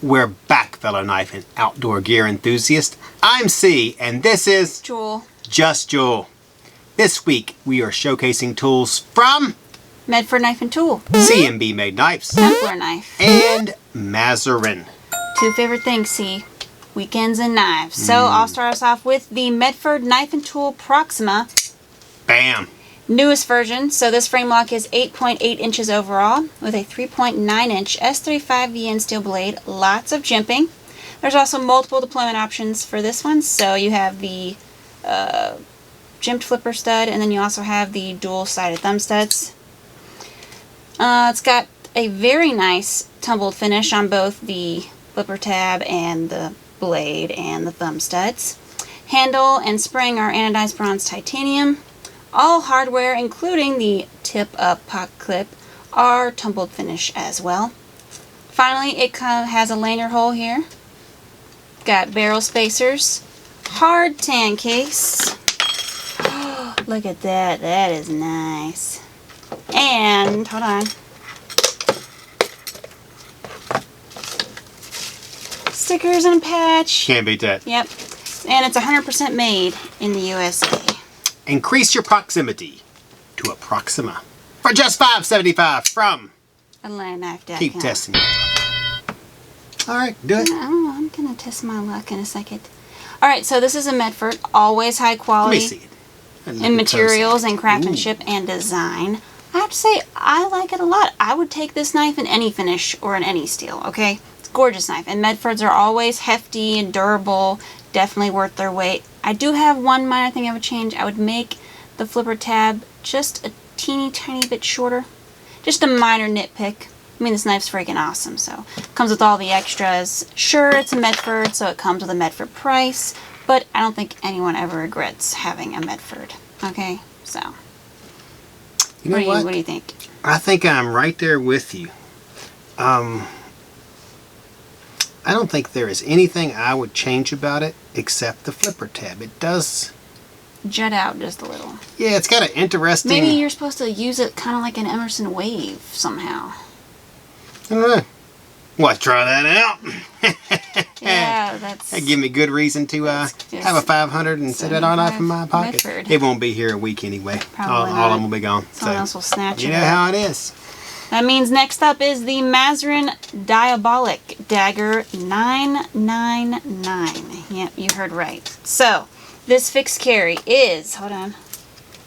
We're back, fellow knife and outdoor gear enthusiasts. I'm C, and this is Jewel. Just Jewel. This week, we are showcasing tools from Medford Knife and Tool. CMB Made Knives. Templar Knife. And Maserin. Two favorite things, C. Weekends and knives. So I'll start us off with the Medford Knife and Tool Proxima. Bam. Newest version. So this frame lock is 8.8 inches overall with a 3.9 inch S35VN steel blade. Lots of jimping. There's also multiple deployment options for this one. So you have the jimped flipper stud, and then you also have the dual-sided thumb studs. It's got a very nice tumbled finish on both the flipper tab and the blade and the thumb studs. Handle and spring are anodized bronze titanium. All hardware, including the tip-up pocket clip, are tumbled finish as well. Finally, it has a lanyard hole here. Got barrel spacers. Hard tan case. Look at that. That is nice. And, hold on. Stickers and a patch. Can't beat that. Yep. And it's 100% made in the USA. Increase your proximity to a Proxima for just $5.75 from AtlantaKnife.com. Keep testing. Alright, do it. I'm going to test my luck in a second. Alright, so this is a Medford. Always high Let me quality see it. in materials and craftsmanship and design. I have to say, I like it a lot. I would take this knife in any finish or in any steel, okay? It's a gorgeous knife. And Medfords are always hefty and durable. Definitely worth their weight. I do have one minor thing I would change. I would make the flipper tab just a teeny tiny bit shorter. Just a minor nitpick. I mean, this knife's freaking awesome, so. Comes with all the extras. Sure, it's a Medford, so it comes with a Medford price, but I don't think anyone ever regrets having a Medford. Okay? So. You know what? What do you think? I think I'm right there with you. I don't think there is anything I would change about it except the flipper tab. It does Jut out just a little. Yeah, it's got an interesting... Maybe you're supposed to use it kind of like an Emerson Wave somehow. I don't know. What, try that out? Yeah, that's... That'd give me good reason to have a 500 and set it on off in my pocket. Medford. It won't be here a week anyway. Probably all of not. them will be gone. Someone else will snatch it You know up. how it is. That means next up is the Maserin Diabolik Dagger 999. Yep, you heard right. So, this fixed carry is, hold on,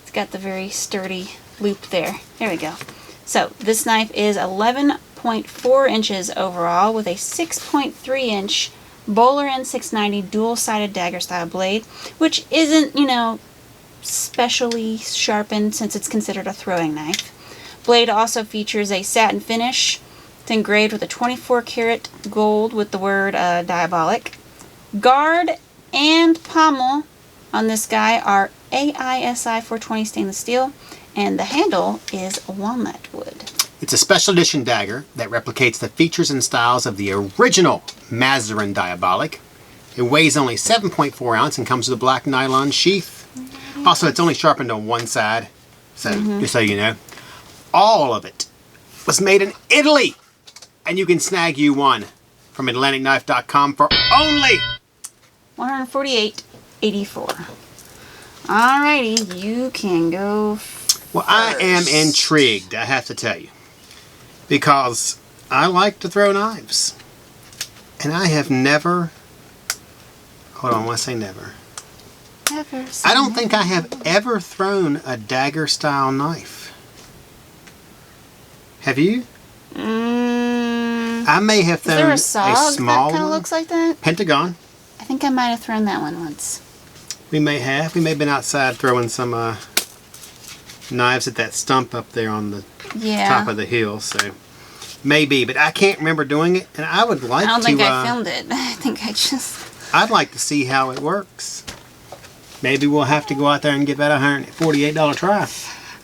it's got the very sturdy loop there. There we go. So, this knife is 11.4 inches overall with a 6.3 inch Bowler N690 dual-sided dagger style blade, which isn't, you know, specially sharpened since it's considered a throwing knife. Blade also features a satin finish. It's engraved with a 24 karat gold with the word Diabolik. Guard and pommel on this guy are AISI 420 stainless steel, and the handle is walnut wood. It's a special edition dagger that replicates the features and styles of the original Maserin Diabolik. It weighs only 7.4 ounce and comes with a black nylon sheath. Also, it's only sharpened on one side, so just so you know. All of it was made in Italy, and you can snag you one from AtlantaKnife.com for only $148.84. Alrighty, you can go first. Well, I am intrigued, I have to tell you, because I like to throw knives, and I have never, hold on, when I say never, I don't think I have ever thrown a dagger style knife. Have you? I may have thrown Is there a a SOG small that kind of one. looks like that? Pentagon. I think I might have thrown that one once. We may have. We may have been outside throwing some knives at that stump up there on the top of the hill. So maybe, but I can't remember doing it. And I would like to. I don't think I filmed it. I think I just... I'd like to see how it works. Maybe we'll have to go out there and give that a $148 try.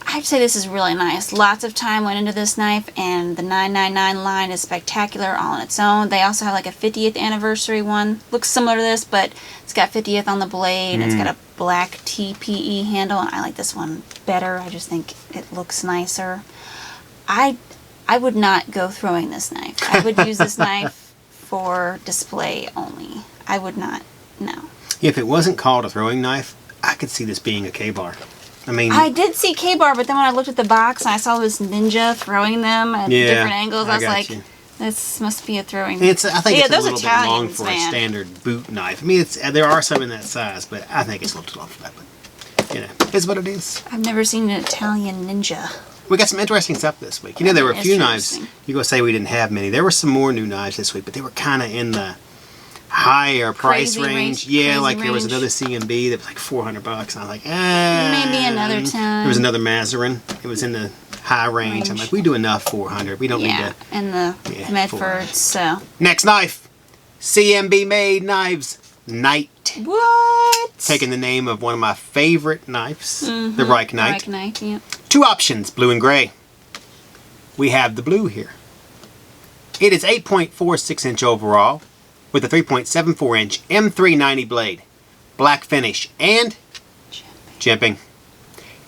I'd say this is really nice. Lots of time went into this knife, and the 999 line is spectacular all on its own. They also have like a 50th anniversary one. Looks similar to this, but it's got 50th on the blade. It's got a black TPE handle, and I like this one better. I just think it looks nicer. I would not go throwing this knife. I would use this knife for display only. I would not, no. If it wasn't called a throwing knife, I could see this being a K-bar. I mean, I did see K-bar, but then when I looked at the box and I saw this ninja throwing them at different angles, I was like, this must be a throwing knife. I think it's a little Italians, bit long for a standard boot knife. I mean, there are some in that size, but I think it's a little too long for that. But, you know, it's what it is. I've never seen an Italian ninja. We got some interesting stuff this week. You know, there were a few knives. You're going to say we didn't have many. There were some more new knives this week, but they were kind of in the higher price range. Yeah, like there was another CMB that was like $400, and I was like, maybe another time. There was another Maserin. It was in the high range. I'm like, we do enough 400. We don't need to. And the Medford. So next knife, CMB Made Knives Knight. What? Taking the name of one of my favorite knives, the Reich Knight. Reich Knight, yeah. Two options, blue and gray. We have the blue here. It is 8.46 inch overall with a 3.74 inch M390 blade, black finish, and jimping.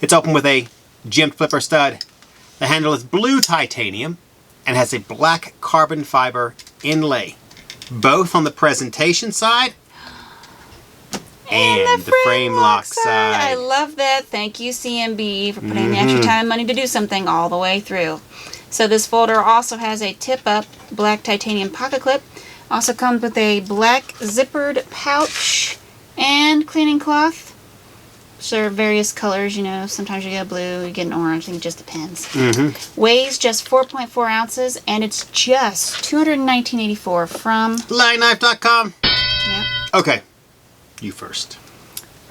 It's open with a jimped flipper stud. The handle is blue titanium and has a black carbon fiber inlay, both on the presentation side and the frame lock side. I love that. Thank you, CMB, for putting the extra time and money to do something all the way through. So this folder also has a tip-up black titanium pocket clip. Also comes with a black zippered pouch and cleaning cloth. So there are various colors, you know. Sometimes you get a blue, you get an orange. I think it just depends. Weighs just 4.4 ounces, and it's just $219.84 from LightKnife.com. Yep. Okay. You first.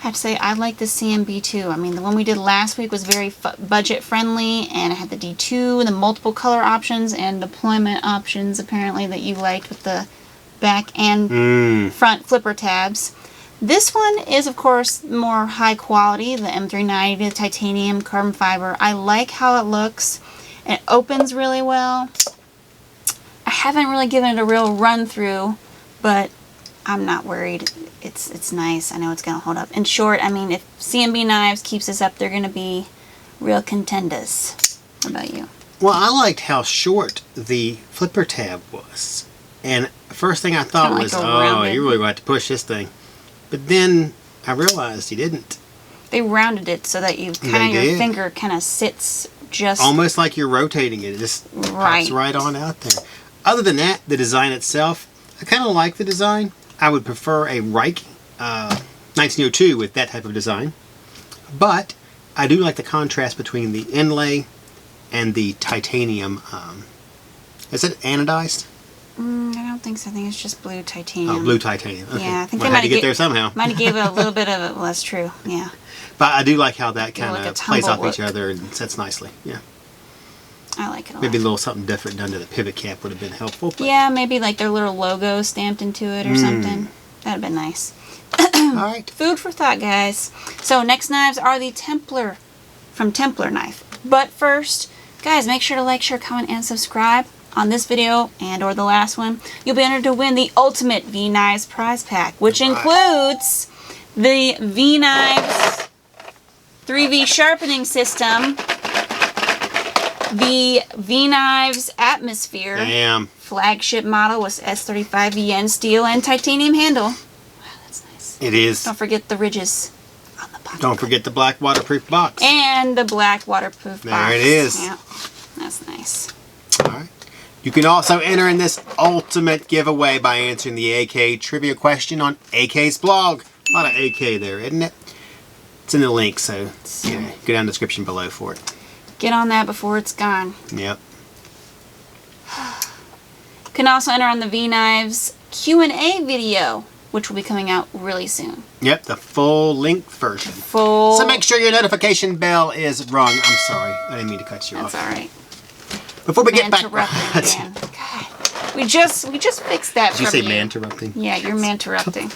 I have to say, I like the CMB too. I mean, the one we did last week was very budget friendly, and it had the D2 and the multiple color options and deployment options, apparently, that you liked with the back and front flipper tabs. This one is, of course, more high quality, the M390, the titanium, carbon fiber. I like how it looks. It opens really well. I haven't really given it a real run through, but I'm not worried. It's nice. I know it's going to hold up. In short, I mean, if CMB Knives keeps this up, they're going to be real contenders. What about you? Well, I liked how short the flipper tab was. And first thing I thought was, oh, you really want to push this thing. But then I realized you didn't. They rounded it so that you kind of your finger kind of sits just almost like you're rotating it. It just pops right on out there. Other than that, the design itself, I kind of like the design. I would prefer a Reich 1902 with that type of design. But I do like the contrast between the inlay and the titanium. Is it anodized? I don't think so. I think it's just blue titanium. Oh, blue titanium. Okay. Yeah, I think they might have to get there somehow. Might have gave it a little bit of it. Well, that's true. Yeah. But I do like how that kind like of plays off each other and sets nicely. Yeah. I like it a lot. Maybe a little something different done to the pivot cap would have been helpful. But yeah, maybe like their little logo stamped into it or something. That'd have been nice. All right. Food for thought, guys. So next knives are the Templar from Templar Knife. But first, guys, make sure to like, share, comment, and subscribe on this video and or the last one. You'll be entered to win the Ultimate V-Knives prize pack, which includes the V-Knives 3V sharpening system, the V-Knives Atmosphere flagship model with S35VN steel and titanium handle. Wow, that's nice. It is. Don't forget the ridges on the pocket. Don't forget the black waterproof box. And the black waterproof box. There it is. Yeah, that's nice. All right. You can also enter in this ultimate giveaway by answering the AK trivia question on AK's blog. A lot of AK there, isn't it? It's in the link, so yeah, go down the description below for it. Get on that before it's gone. Yep. You can also enter on the V-Knives Q&A video, which will be coming out really soon. Yep, the full length version. So make sure your notification bell is rung. I'm sorry, I didn't mean to cut you off. That's all right. Before we get back, again. God, we just fixed that. Did you say man-interrupting? Yeah, you're man-interrupting.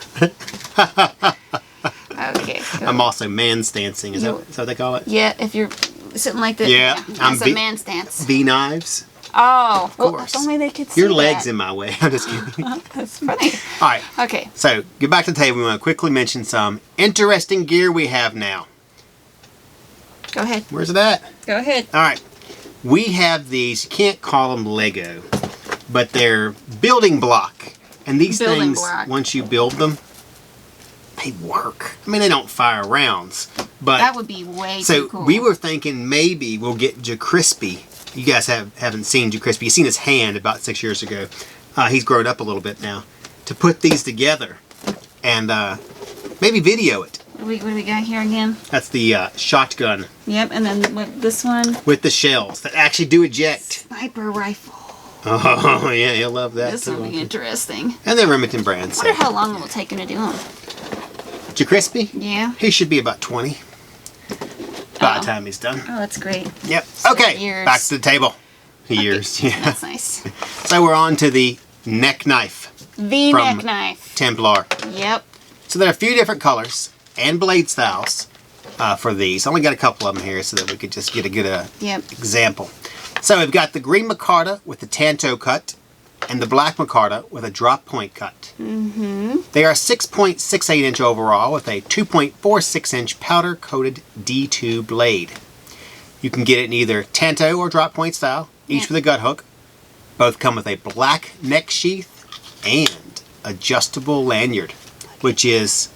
Okay. Cool. I'm also man-stancing. Is that what they call it? Yeah, if you're sitting like this. Yeah, that's a man stance. V-Knives. Oh, of course. Well, only they could see your leg's in my way. I'm just kidding. That's funny. All right. Okay. So, get back to the table. We want to quickly mention some interesting gear we have now. Go ahead. Where's it at? Go ahead. All right. We have these, you can't call them Lego, but they're building block And these Building things, block. once you build them, they work. I mean, they don't fire rounds, but That would be way so too cool. we were thinking maybe we'll get Jacrispy. You guys haven't seen Jacrispy. You've seen his hand about 6 years ago. He's grown up a little bit now. To put these together and maybe video it. What do we got here again? That's the shotgun. Yep, and then what, this one? With the shells that actually do eject. Sniper rifle. Oh, yeah, he'll love that. This will be interesting. And the Remington brand. I wonder how long it will take him to do them. Jacrispy? Yeah. He should be about 20 by the time he's done. Oh, that's great. Yep. So Okay, years. back to the table. Years, yeah. That's nice. So we're on to the neck knife. The From neck knife. Templar. Yep. So there are a few different colors and blade styles for these. I only got a couple of them here so that we could just get a good example. So we've got the green micarta with the tanto cut and the black micarta with a drop point cut. They are 6.68 inch overall with a 2.46 inch powder coated D2 blade. You can get it in either tanto or drop point style, each with a gut hook. Both come with a black neck sheath and adjustable lanyard, which is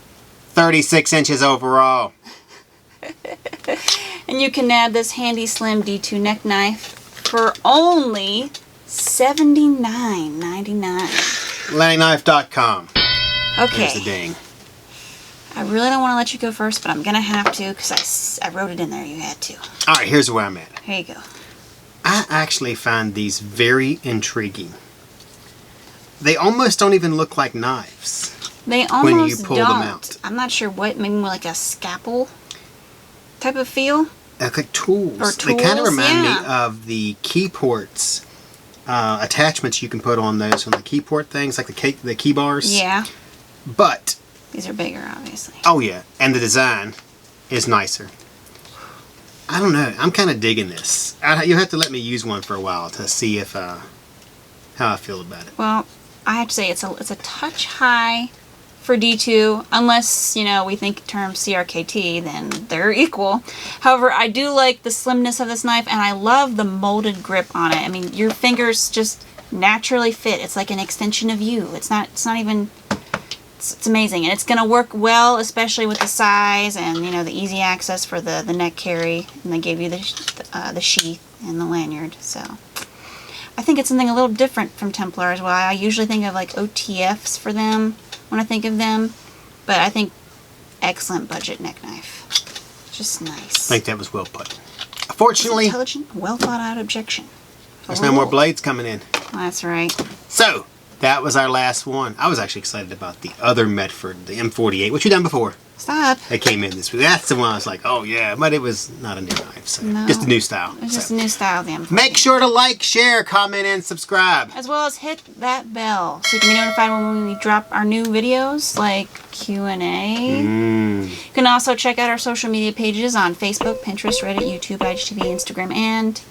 36 inches overall. And you can add this handy slim D2 neck knife for only $79.99. LannyKnife.com. Okay. There's the ding. I really don't want to let you go first, but I'm going to have to because I wrote it in there. You had to. All right, here's where I'm at. Here you go. I actually find these very intriguing. They almost don't even look like knives. They almost when you pull don't. them out. I'm not sure what, maybe more like a scalpel type of feel. They look like tools. Or They kind of tools, remind me yeah. of the key ports attachments you can put on those, on the key port things, like the key bars. Yeah. But, These are bigger, obviously. oh yeah, and the design is nicer. I don't know. I'm kind of digging this. You'll have to let me use one for a while to see if how I feel about it. Well, I have to say it's a touch high for D2, unless, you know, we think in terms CRKT, then they're equal. However, I do like the slimness of this knife, and I love the molded grip on it. I mean, your fingers just naturally fit. It's like an extension of you. It's not even, it's amazing. And it's going to work well, especially with the size and, you know, the easy access for the neck carry. And they gave you the sheath and the lanyard, so. I think it's something a little different from Templar as well. I usually think of like OTFs for them when I think of them, but I think excellent budget neck knife. Just nice. I think that was well put. Fortunately, Intelligent, well thought out objection. there's no more blades coming in. That's right. So, that was our last one. I was actually excited about the other Medford, the M48, which we've done before. Stop. It came in this week. That's the one I was like, oh yeah, but it was not a new knife, so No. just a new style. It's just So. a new style, damn. Make sure to like, share, comment, and subscribe. As well as hit that bell so you can be notified when we drop our new videos like Q&A. You can also check out our social media pages on Facebook, Pinterest, Reddit, YouTube, IGTV, Instagram, and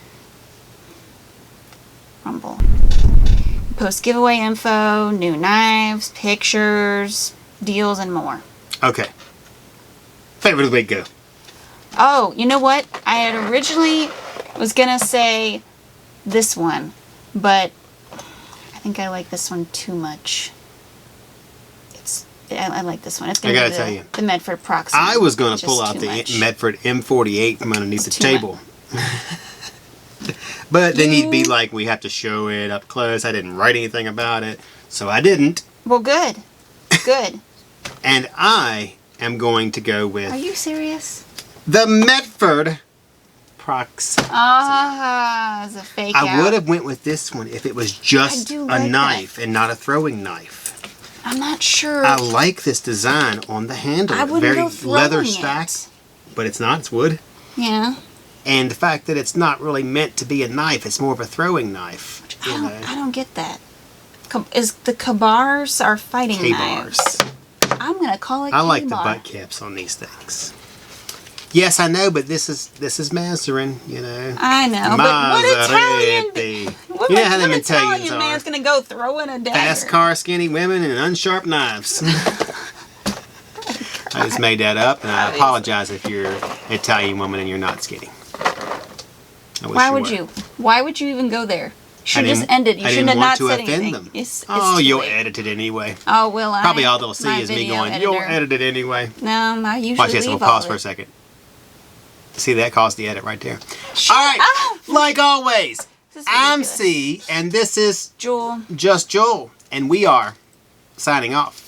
Rumble. We post giveaway info, new knives, pictures, deals, and more. Okay. Favorite of the week, go. Oh, you know what? I had originally was gonna say this one, but I think I like this one too much. I like this one. It's gonna I gotta be tell you. the Medford Proxima. I was going to Just pull out too the much. Medford M48 from underneath It's the too table. But then you'd be like, we have to show it up close. I didn't write anything about it, so I didn't. Well, good. Good. And I am going to go Are with you serious? the Medford Proxima. Ah, it's a fake out. I would have went with this one if it was just do a like knife and not a throwing knife. I'm not sure. I like this design on the handle. I wouldn't Very go throwing leather it. stacked, but it's not. It's wood. Yeah. And the fact that it's not really meant to be a knife, it's more of a throwing knife. I don't get that. Is the Kabars are fighting K-bars. knives? I'm gonna call it. I like the K-bar. butt caps on these things. Yes, I know, but this is Maserin, you know. I know, but what Italian? Maseretti. What, You know how them what Italians Italian are. man's gonna go throwing a dagger? Fast car, skinny women, and unsharp knives. I just made that up, and I apologize if you're an Italian woman and you're not skinny. I wish Why you would were. you? Why would you even go there? Should just end it. You shouldn't have not said anything. Them. It's oh, too you'll late. edit it anyway. Oh, will I? Probably all they'll see My is me video going, editor. you'll edit it anyway. No, I usually Watch this, we'll leave pause all for a of it. second. See, that caused the edit right there. Shut all right, up. like always, This is I'm ridiculous. C, and this is Jewel. Just Joel, and we are signing off.